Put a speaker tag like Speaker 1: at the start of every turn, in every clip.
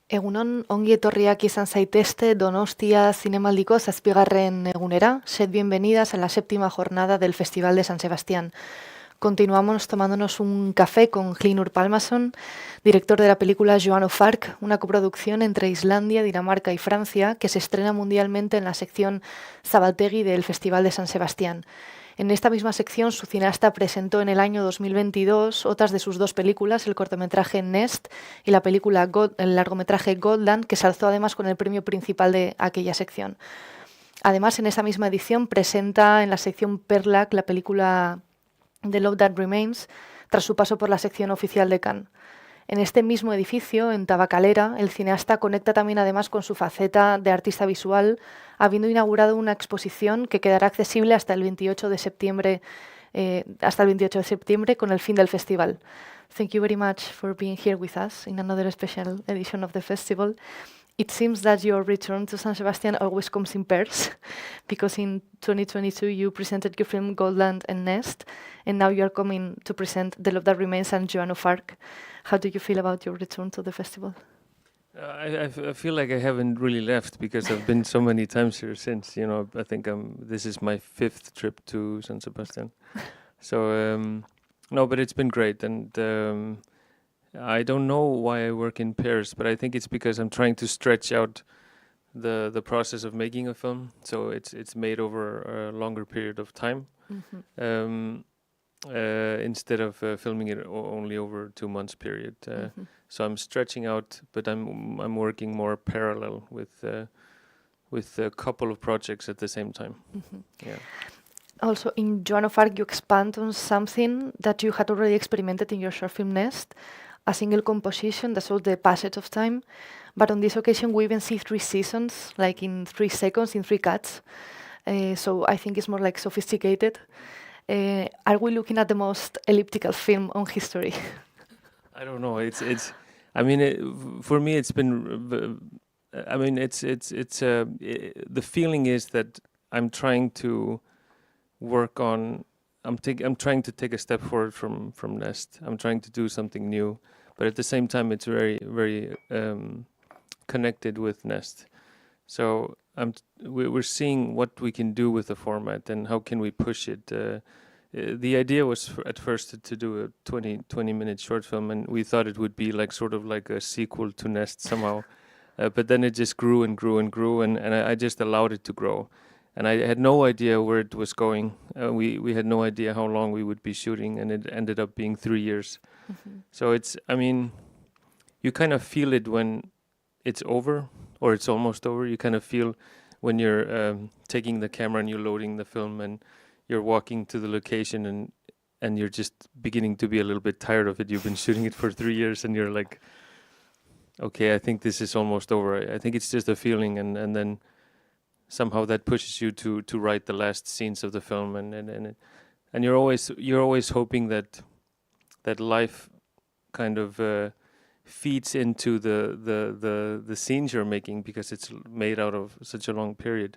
Speaker 1: Egunon, ongi etorriak izan zaitezte Donostia Zinemaldiko zazpigarren egunera. Sed bienvenidas a la séptima jornada del Festival de San Sebastián. Continuamos tomándonos un café con Hlynur Pálmason, director de la película Joan of Arc, una coproducción entre Islandia, Dinamarca y Francia que se estrena mundialmente en la sección Zabaltegi del Festival de San Sebastián. En esta misma sección, su cineasta presentó en el año 2022 otras de sus dos películas, el cortometraje Nest y el largometraje Goldland, que se alzó además con el premio principal de aquella sección. Además, en esa misma edición presenta en la sección Perlac la película The Love That Remains, tras su paso por la sección oficial de Cannes. En este mismo edificio, en Tabakalera, el cineasta conecta también además con su faceta de artista visual, habiendo inaugurado una exposición que quedará accesible hasta el 28 de septiembre, con el fin del festival. Thank you very much for being here with us in another special edition of the festival. It seems that your return to San Sebastian always comes in pairs, because in 2022 you presented your film Goldland and Nest, and now you are coming to present The Love That Remains and Joan of Arc. How do you feel about your return to the festival?
Speaker 2: I feel like I haven't really left because I've been so many times here since. I think this is my 5th trip to San Sebastian. So no, but it's been great, and I don't know why I work in pairs, but I think it's because I'm trying to stretch out the process of making a film, so it's made over a longer period of time. Mm-hmm. Instead of filming it only over 2 months period. So I'm stretching out, but I'm working more parallel with a couple of projects at the same time. Mm-hmm. Yeah.
Speaker 1: Also, in Joan of Arc, you expand on something that you had already experimented in your short film Nest, a single composition that shows the passage of time. But on this occasion, we even see 3 seasons, like in 3 seconds, in 3 cuts. So I think it's more like sophisticated. Are we looking at the most elliptical film on history?
Speaker 2: I don't know. It's. I mean, for me, it's been. I mean, it's. The feeling is that I'm trying to work on. I'm trying to take a step forward from Nest. I'm trying to do something new, but at the same time, it's very, very connected with Nest. So we're seeing what we can do with the format and how can we push it. The idea was at first to do a 20-minute short film, and we thought it would be like sort of like a sequel to Nest somehow. But then it just grew and grew and grew, and I just allowed it to grow. And I had no idea where it was going. We had no idea how long we would be shooting, and it ended up being 3 years. Mm-hmm. So you kind of feel it when it's over, or it's almost over. You kind of feel when you're taking the camera and you're loading the film and you're walking to the location and you're just beginning to be a little bit tired of it. You've been shooting it for 3 years and you're like, okay, I think this is almost over. I think it's just a feeling, and then somehow that pushes you to write the last scenes of the film, and you're always hoping that life kind of feeds into the scenes you're making, because it's made out of such a long period.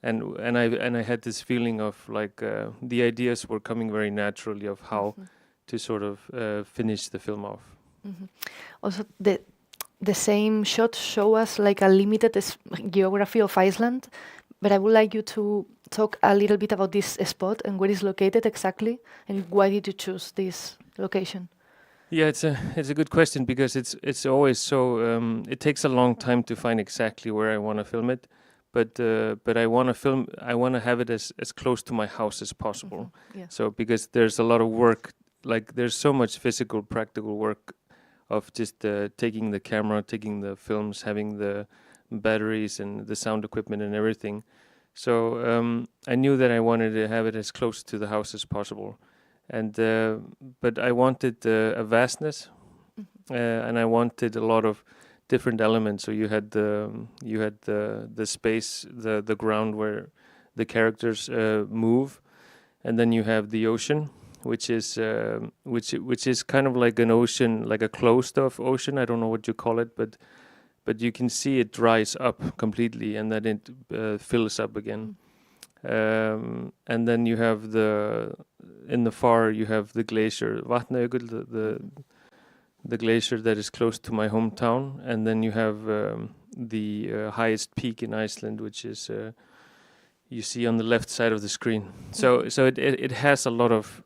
Speaker 2: And I had this feeling of like the ideas were coming very naturally of how to sort of finish the film off.
Speaker 1: Mm-hmm. Also, the same shots show us like a limited geography of Iceland, but I would like you to talk a little bit about this spot and where it's located exactly, and why did you choose this location?
Speaker 2: Yeah, it's a good question, because it's always so it takes a long time to find exactly where I want to film it. But I want to have it as close to my house as possible. Mm-hmm. Yeah. So because there's a lot of work, like there's so much physical, practical work of just taking the camera, taking the films, having the batteries and the sound equipment and everything. So I knew that I wanted to have it as close to the house as possible. And but I wanted a vastness, and I wanted a lot of different elements. So you had the space, the ground where the characters move, and then you have the ocean, which is kind of like an ocean, like a closed-off ocean. I don't know what you call it, but you can see it dries up completely, and then it fills up again. And then you have in the far you have the glacier, Vatnajökull, the glacier that is close to my hometown, and then you have the highest peak in Iceland, which is you see on the left side of the screen. So it has a lot of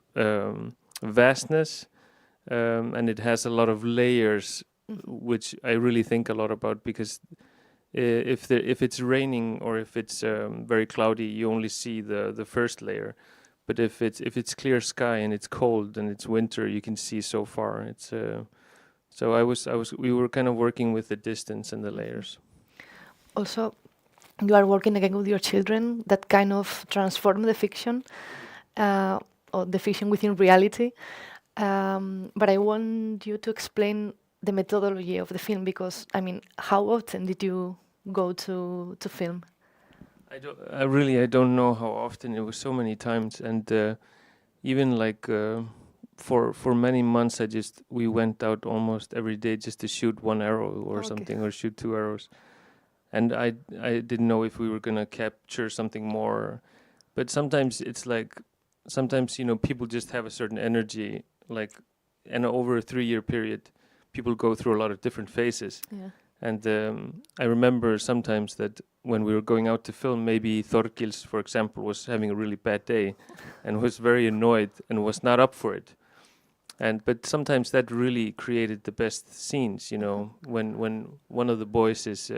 Speaker 2: vastness, and it has a lot of layers, which I really think a lot about, because if it's raining or if it's very cloudy, you only see the first layer. But if it's clear sky and it's cold and it's winter, you can see so far. It's we were kind of working with the distance and the layers.
Speaker 1: Also, you are working again with your children that kind of transform the fiction, or the fiction within reality. But I want you to explain the methodology of the film, because I mean, how often did you go to film?
Speaker 2: I don't know how often. It was so many times, and even like for many months, we went out almost every day just to shoot one arrow or something, or shoot two arrows. And I didn't know if we were gonna capture something more, but sometimes it's like people just have a certain energy, like, and over a 3-year period, people go through a lot of different phases.
Speaker 1: Yeah.
Speaker 2: And I remember sometimes that when we were going out to film, maybe Þorgils, for example, was having a really bad day and was very annoyed and was not up for it. But sometimes that really created the best scenes, when one of the boys is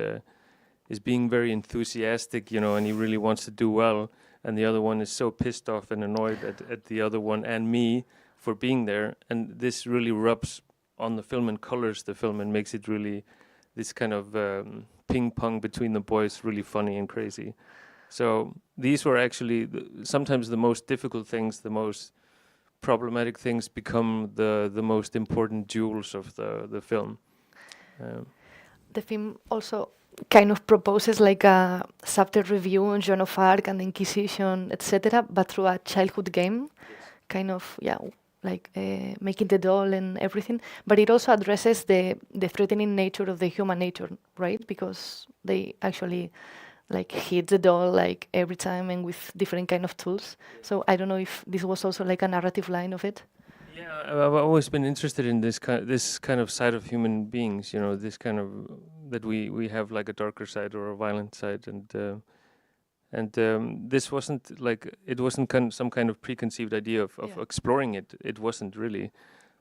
Speaker 2: being very enthusiastic, and he really wants to do well, and the other one is so pissed off and annoyed at the other one and me for being there. And this really rubs on the film and colors the film and makes it really this kind of ping pong between the boys, really funny and crazy. So these were actually sometimes the most difficult things, the most problematic things become the most important jewels of the film.
Speaker 1: The film also kind of proposes like a subtle review on Joan of Arc and the Inquisition, etc., but through a childhood game, kind of, like making the doll and everything. But it also addresses the threatening nature of the human nature, right? Because they actually like hit the doll like every time and with different kind of tools. So I don't know if this was also like a narrative line of it.
Speaker 2: Yeah, I've always been interested in this kind of side of human beings. This kind of that we have like a darker side or a violent side, and this wasn't like it wasn't some kind of preconceived idea of exploring it. It wasn't really,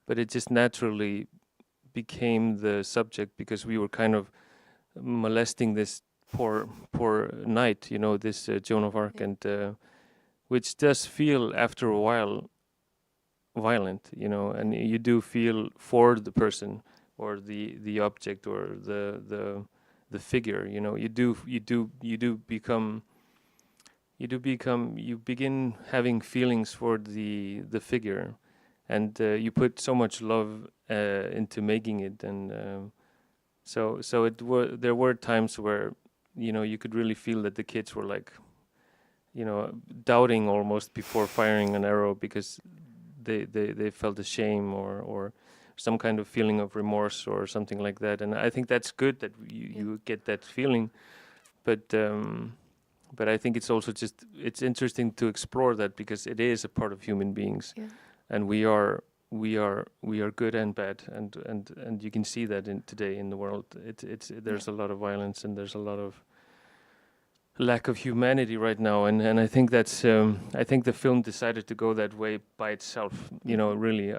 Speaker 2: but it just naturally became the subject because we were kind of molesting this poor knight, this Joan of Arc, and which does feel after a while violent, and you do feel for the person or the object or the figure, you begin having feelings for the figure, and you put so much love into making it, and so there were times where you could really feel that the kids were like doubting almost before firing an arrow because they felt a shame or some kind of feeling of remorse or something like that. And I think that's good that you get that feeling, but I think it's also it's interesting to explore that because it is a part of human beings, and we are good and bad, and you can see that today in the world. There's a lot of violence and there's a lot of lack of humanity right now, and I think that's I think the film decided to go that way by itself. Really,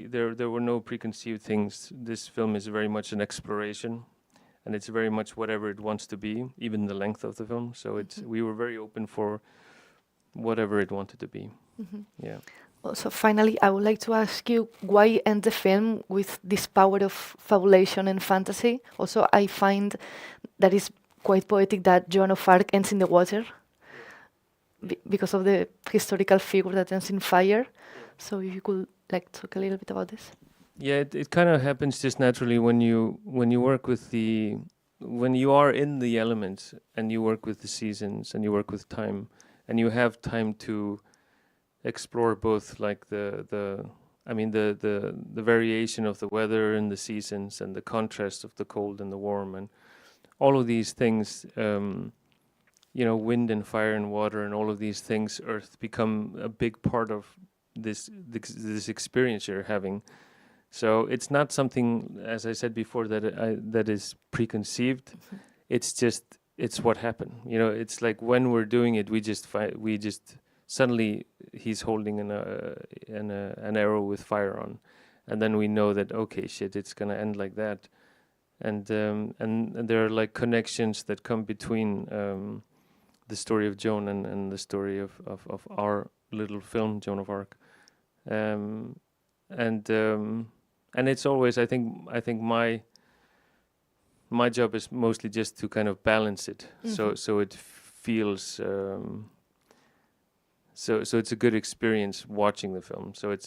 Speaker 2: there were no preconceived things. This film is very much an exploration, and it's very much whatever it wants to be, even the length of the film. So we were very open for whatever it wanted to be. Yeah.
Speaker 1: So finally, I would like to ask you why end the film with this power of fabulation and fantasy. Also, I find that is quite poetic that Joan of Arc ends in the water because of the historical figure that ends in fire. So if you could like talk a little bit about this.
Speaker 2: Yeah, it kind of happens just naturally when you work with when you are in the elements and you work with the seasons and you work with time and you have time to explore both like the variation of the weather and the seasons and the contrast of the cold and the warm and all of these things, wind and fire and water and all of these things, earth become a big part of this experience you're having. So it's not something, as I said before, that is preconceived. It's what happened. You know, it's like when we're doing it, we just suddenly he's holding an arrow with fire on, and then we know that okay, shit, it's gonna end like that, and there are like connections that come between the story of Joan and the story of our little film, Joan of Arc, and it's always I think my job is mostly just to kind of balance it, so it feels so it's a good experience watching the film. So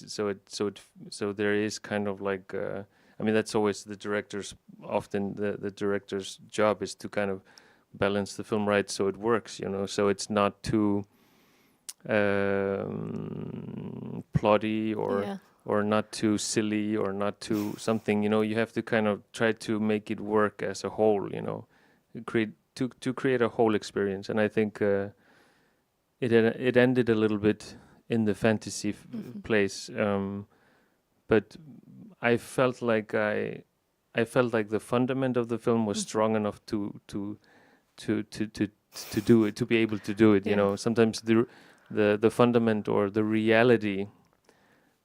Speaker 2: there is kind of like I mean that's always the director's often the director's job is to kind of balance the film right so it works, you know. So it's not too plotty or not too silly or not too something, you know. You have to kind of try to make it work as a whole, you know, to create a whole experience. And I think it ended a little bit in the fantasy place, but I felt like the fundament of the film was strong enough to do it, to be able to do it. You know, sometimes the fundament or the reality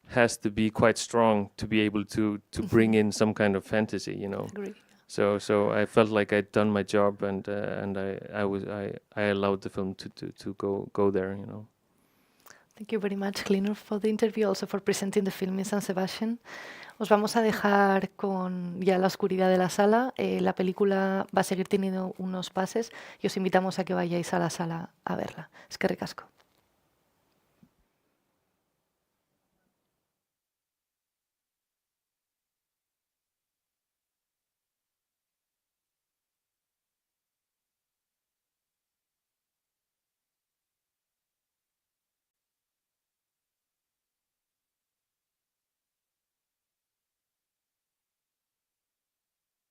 Speaker 2: has to be quite strong to be able to bring in some kind of fantasy, you know.
Speaker 1: Agree.
Speaker 2: So I felt like I'd done my job, and I allowed the film to go there, you know.
Speaker 1: Thank you very much, Hlynur, for the interview, also for presenting the film in San Sebastian. Os vamos a dejar con ya la oscuridad de la sala. La película va a seguir teniendo unos pases y os invitamos a que vayáis a la sala a verla. Eskerrik asko.